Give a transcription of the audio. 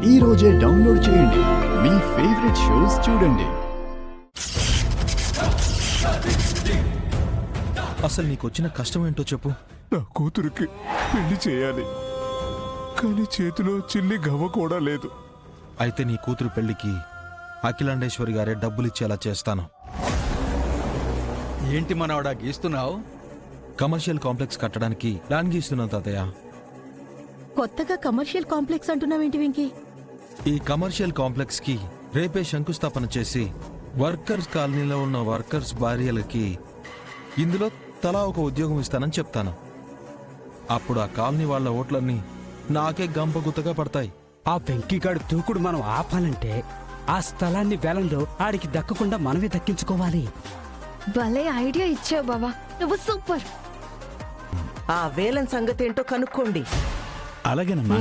ఈ రోజే డౌన్లోడ్ చేయండి. మీ ఫేవరెట్ షోస్ చూడండి. అసలు నీకొచ్చిన కష్టం ఏంటో చెప్పు. నా కూతురికి పెళ్లి చేయాలి, కానీ చేతిలో చిల్లి గవ్వ కూడా లేదు. అయితే నీ కూతురు పెళ్లికి అఖిలాండేశ్వరి గారే డబ్బులిచ్చేలా చేస్తాను. ఏంటి మనవడా గీస్తున్నావు? కమర్షియల్ కాంప్లెక్స్ కట్టడానికి ల్యాండ్ గీస్తున్నాను తాతయ్య. కొత్తగా కమర్షియల్ కాంప్లెక్స్ అంటున్నావేంటి వెంకీ? ఈ కమర్షియల్ కాంప్లెక్స్ కి రేపే శంకుస్థాపన చేసి వర్కర్స్ కాలనీలో ఉన్న వర్కర్స్ భార్యలకి ఇందులో తలా ఒక ఉద్యోగం ఇస్తానని చెప్తాను. అప్పుడు ఆ కాలనీ వాళ్ళ ఓట్లన్నీ నాకే గంపగుత్తగా పడతాయి. ఆ వెంకీగాడు దూకుడు మనం ఆపాలంటే ఆ స్థలాన్ని వేలంలో ఆడికి దక్కకుండా మనమే దక్కించుకోవాలి. భలే ఐడియా ఇచ్చావు బావా, నువ్వు సూపర్. ఆ వేలం సంగతి ఏంటో కనుక్కోండి. అలాగేనమ్మా.